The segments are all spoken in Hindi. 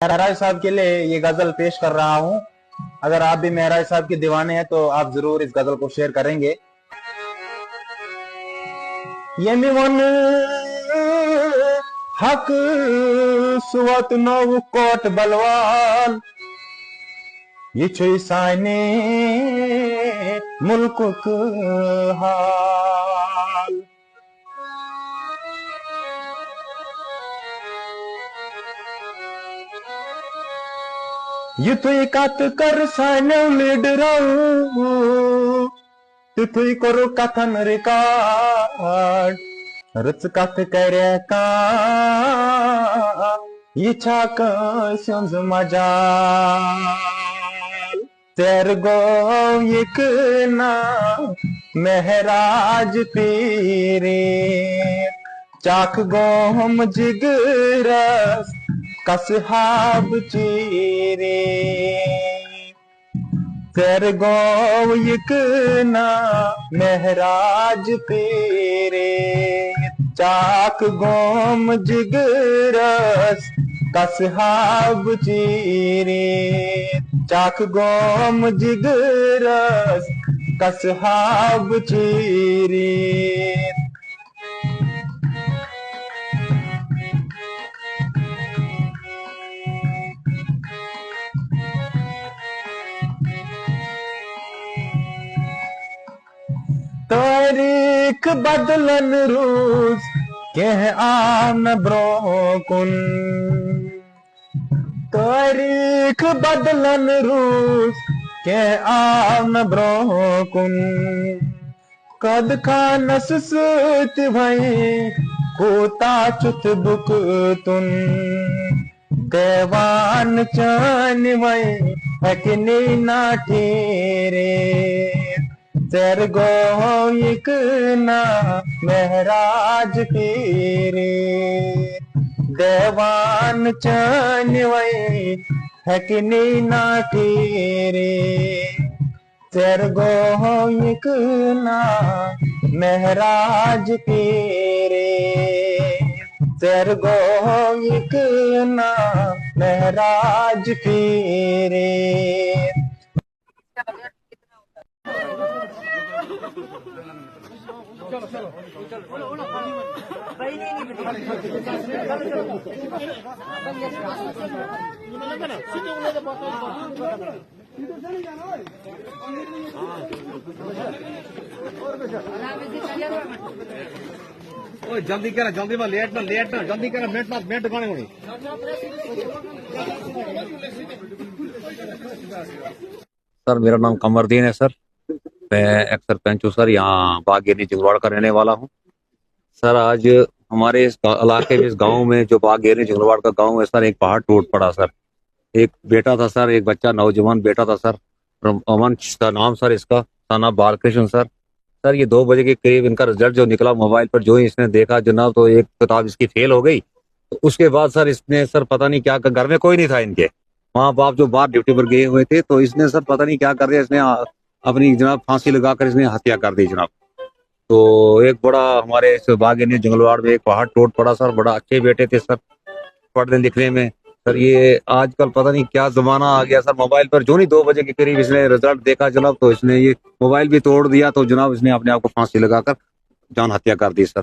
महराज साहब के लिए ये गजल पेश कर रहा हूँ। अगर आप भी महराज साहब के दीवाने हैं तो आप जरूर इस गजल को शेयर करेंगे। ये वन हक सुवत नौ कोट बलवान ये साने मुल्क हाल युथुई कत कर साने लीडराऊ तुथुई करो कथन रिकॉर्ड रच कत करे का ये छाक सुंज मजाल तेर गो एक ना महराज पीरे चाक गो हम जिगरस कसहाब चीरे तेर गो एक ना महराज पीरे चाक गोम जिगरस कसहाब चीरे चाक गोम जिगरस कसहाब चीरे तारीख बदलन रोज कह आम ब्रोकुन तारीख बदलन रोज कह आम ब्रोकुन कद खानस सूत भई कोता चुत बुक तुन देवान चान वई हकनी ना ठेरे तेर गो एक ना महराज पीरे देवान चान वई हकनी ना ठेरे तेर गो एक ना महराज पीरे तेर गो एक ना महराज पीरे। चलो चलो जल्दी करा जल्दी में लेट ना जल्दी करा मिनट गाने होनी। सर मेरा नाम कमरदीन है सर। मैं एक्स सरपंच हूँ सर, यहाँ बागेनी झगड़वाड़ का रहने वाला हूँ सर। आज हमारे इस इलाके में, इस गांव में, जो बागेनी झगड़वाड़ का गांव है सर, एक पहाड़ टूट पड़ा सर। एक बेटा था सर, एक बच्चा नौजवान बेटा था सर, अमन नाम सर इसका, नाम बालकृष्ण सर। सर ये 2 बजे के करीब इनका रिजल्ट जो निकला मोबाइल पर, जो ही इसने देखा जनाब, तो एक किताब इसकी फेल हो गई। तो उसके बाद सर इसने सर पता नहीं क्या, घर में कोई नहीं था इनके, माँ बाप जो बाहर ड्यूटी पर गए हुए थे, तो इसने सर पता नहीं क्या कर दिया, इसने अपनी जनाब फांसी लगाकर इसने हत्या कर दी जनाब। तो एक बड़ा हमारे इस बागेनी जंगलवाड़ में एक पहाड़ टूट पड़ा सर। बड़ा अच्छे बेटे थे सर, पढ़ने लिखने में सर। ये आजकल पता नहीं क्या जमाना आ गया सर, मोबाइल पर जो नहीं 2 बजे के करीब इसने रिजल्ट देखा जनाब, तो इसने ये मोबाइल भी तोड़ दिया, तो जनाब इसने अपने आप को फांसी लगाकर जान हत्या कर दी सर।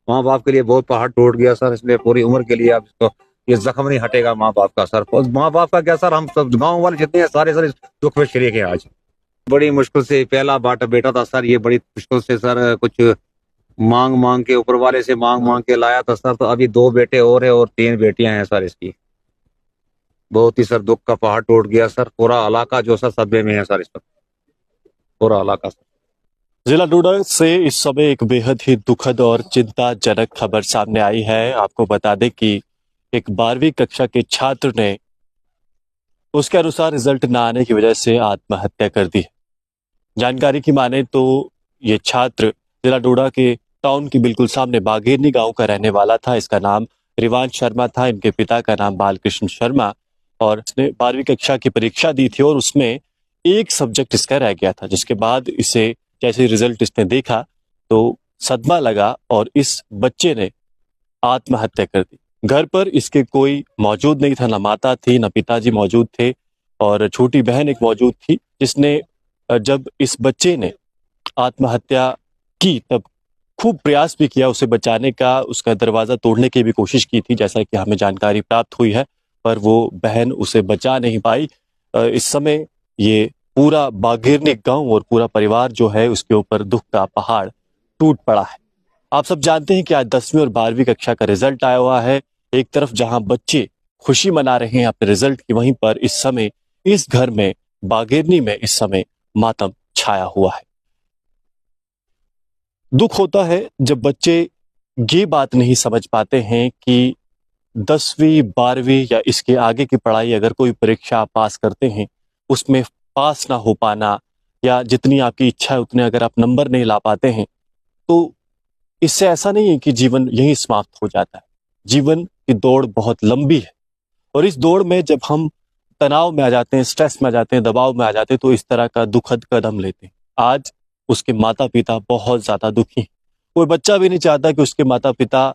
माँ बाप के लिए बहुत पहाड़ टूट गया सर, इसलिए पूरी उम्र के लिए अब इसको ये जख्म नहीं हटेगा माँ बाप का सर। माँ बाप का क्या सर, हम सब गाँव वाले जितने हैं सारे सर इस दुख में शरीक है। आज बड़ी मुश्किल से पहला बेटा था सर, ये बड़ी मुश्किल से सर कुछ मांग मांग के, ऊपर वाले से मांग मांग के लाया था सर। तो अभी 2 बेटे और है और 3 बेटियां हैं सर इसकी। बहुत ही सर दुख का पहाड़ टूट गया सर। पूरा इलाका जो सर सदमे में है सर, इस पर पूरा इलाका सर। जिला डोडा से इस समय एक बेहद ही दुखद और चिंताजनक खबर सामने आई है। आपको बता दें कि एक 12वीं कक्षा के छात्र ने उसके अनुसार रिजल्ट ना आने की वजह से आत्महत्या कर दी है। जानकारी की माने तो ये छात्र जिला डोडा के टाउन के बिल्कुल सामने बागेरनी गांव का रहने वाला था। इसका नाम रिवांश शर्मा था, इनके पिता का नाम बालकृष्ण शर्मा, और इसने 12वीं कक्षा की परीक्षा दी थी और उसमें एक सब्जेक्ट इसका रह गया था, जिसके बाद इसे जैसे रिजल्ट इसने देखा तो सदमा लगा और इस बच्चे ने आत्महत्या कर दी। घर पर इसके कोई मौजूद नहीं था, ना माता थी ना पिताजी मौजूद थे, और छोटी बहन एक मौजूद थी जिसने जब इस बच्चे ने आत्महत्या की तब खूब प्रयास भी किया उसे बचाने का, उसका दरवाजा तोड़ने की भी कोशिश की थी, जैसा कि हमें जानकारी प्राप्त हुई है, पर वो बहन उसे बचा नहीं पाई। इस समय ये पूरा बागेरनी गांव और पूरा परिवार जो है उसके ऊपर दुख का पहाड़ टूट पड़ा है। आप सब जानते हैं कि आज 10वीं और 12वीं कक्षा का रिजल्ट आया हुआ है। एक तरफ जहां बच्चे खुशी मना रहे हैं अपने रिजल्ट की, वहीं पर इस समय इस घर में बागेरनी में इस समय मातम छाया हुआ है। दुख होता है जब बच्चे ये बात नहीं समझ पाते हैं कि 10वीं 12वीं या इसके आगे की पढ़ाई, अगर कोई परीक्षा पास करते हैं उसमें पास ना हो पाना, या जितनी आपकी इच्छा है उतने अगर आप नंबर नहीं ला पाते हैं, तो इससे ऐसा नहीं है कि जीवन यहीं समाप्त हो जाता है। जीवन की दौड़ बहुत लंबी है, और इस दौड़ में जब हम तनाव में आ जाते हैं, स्ट्रेस में आ जाते हैं, दबाव में आ जाते हैं, तो इस तरह का दुखद कदम लेते हैं। आज उसके माता पिता बहुत ज्यादा दुखी हैं। कोई बच्चा भी नहीं चाहता कि उसके माता पिता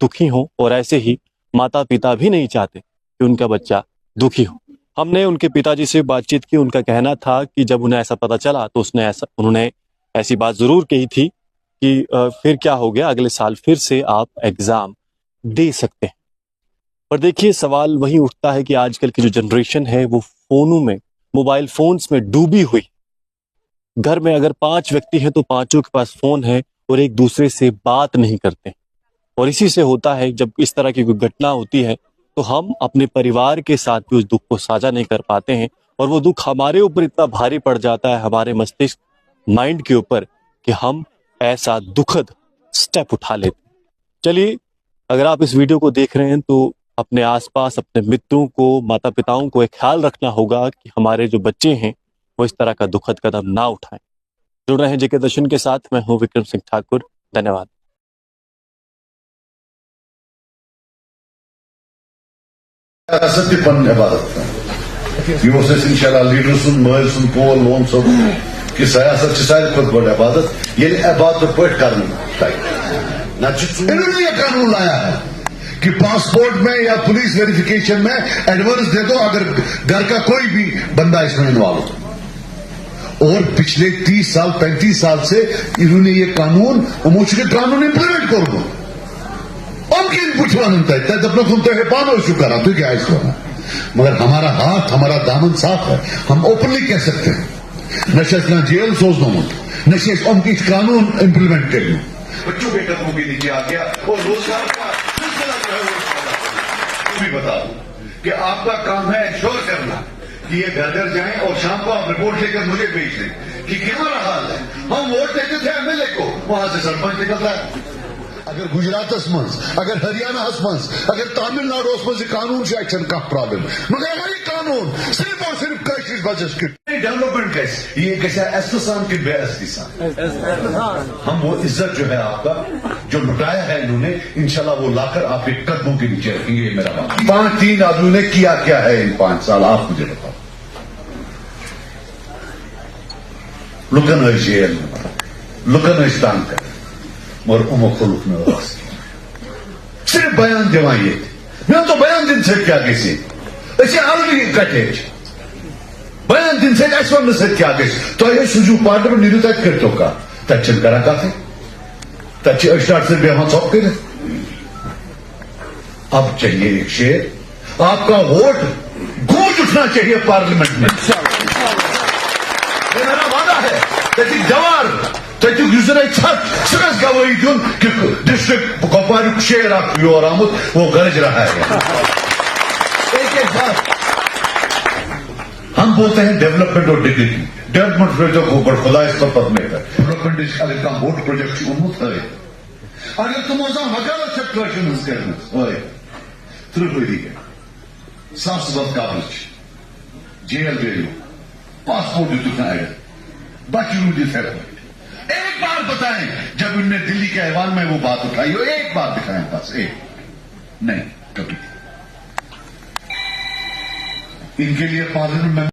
दुखी हों, और ऐसे ही माता पिता भी नहीं चाहते कि उनका बच्चा दुखी हो। हमने उनके पिताजी से बातचीत की, उनका कहना था कि जब उन्हें ऐसा पता चला तो उन्होंने ऐसी बात जरूर कही थी कि फिर क्या हो गया, अगले साल फिर से आप एग्जाम दे सकते हैं। पर देखिए, सवाल वही उठता है कि आजकल की जो जनरेशन है वो फोनों में, मोबाइल फोन्स में डूबी हुई। घर में अगर 5 व्यक्ति हैं तो 5 के पास फोन है और एक दूसरे से बात नहीं करते। और इसी से होता है, जब इस तरह की कोई घटना होती है तो हम अपने परिवार के साथ भी उस दुख को साझा नहीं कर पाते हैं, और वो दुख हमारे ऊपर इतना भारी पड़ जाता है, हमारे मस्तिष्क, माइंड के ऊपर, कि हम ऐसा दुखद स्टेप उठा लेते हैं। चलिए, अगर आप इस वीडियो को देख रहे हैं तो अपने आसपास अपने मित्रों को, माता पिताओं को एक ख्याल रखना होगा कि हमारे जो बच्चे हैं वो इस तरह का दुखद कदम ना उठाएं। जुड़ रहे हैं जेके दर्शन के साथ, मैं हूं विक्रम सिंह ठाकुर। धन्यवाद। Asati pan ibadat. Yo se inshallah leader sun mail sun pol loan सब कि सियासत से सारी खुद बड़ी इबादत ये इबादत पर करनी चाहिए। इन्होंने ये कानून लाया है कि पासपोर्ट में या पुलिस वेरिफिकेशन में एडवांस दे दो अगर घर का कोई भी बंदा इसमें इन्वॉल्व हो। और पिछले 30 साल 35 साल से इन्होंने ये कानून कानून इंप्लीमेंट कर दो। क्या इसको, मगर हमारा हाथ, हमारा दामन साफ है, हम ओपनली कह सकते हैं। नशे ना जेल सोच दो, नशे उनकी कानून इंप्लीमेंट कर लो। बच्चों के कदमों के नीचे आ गया और रोजगार का सिलसिला जो है वो भी बता दूं कि आपका काम है इंश्योर करना कि ये घर घर जाएं और शाम को आप रिपोर्ट लेकर मुझे भेज दें कि क्या हाल है। हम वोट देते थे एमएलए को, वहां से सरपंच निकलता है। अगर गुजरात अगर हरियाणा अगर तमिलनाडु कानून से एक्शन का प्रॉब्लम, मगर अगर ये कानून सिर्फ और सिर्फ कैसे बजट की डेवलपमेंट कैसे, ये कैसे एहसान की बेअज़्ज़ती, हम वो इज्जत जो है आपका जो लुटाया है इन्होंने, इंशाल्लाह वो लाकर आपके कदमों के नीचे रखेंगे। ये मेरा बात। 5-3 आदमियों ने किया क्या है इन 5 साल, आप मुझे बताओ। लुकन जेल लुकन तंग कर और उमुख में सिर्फ बयान दिवा ये मैं तो बयान दिन से क्या किसी ऐसे अलग कटे बयान दिन से ऐसा न से क्या किस तो ये सुजू पार्ट में निरुतक कर तो का तचन करा का थे तच्चे स्टार्ट से बेहद सब करे। अब चाहिए एक शेर, आपका वोट गूंज उठना चाहिए पार्लियामेंट में। ये मेरा वादा है। जवार गवाही दिन डिस्ट्रिक्ट गोपाल शेर और आमुद वो गरज रहा है। एक बात हम बोलते हैं डेवलपमेंट और डिग्निटी, डेवलपमेंट प्रोजेक्ट को ऊपर खुला इस पर में डेवलपमेंट अगर का वोट प्रोजेक्ट उन्मुख है अगर तुम वकालत करना त्रिपुरी सांसद कवरेज जेल वैल्यू पासपोर्ट बच्चों एक बार बताएं जब उनने दिल्ली के ऐवान में वो बात उठाई हो, एक बार दिखाएं बस, एक नहीं कभी। इनके लिए पार्लियामेंट में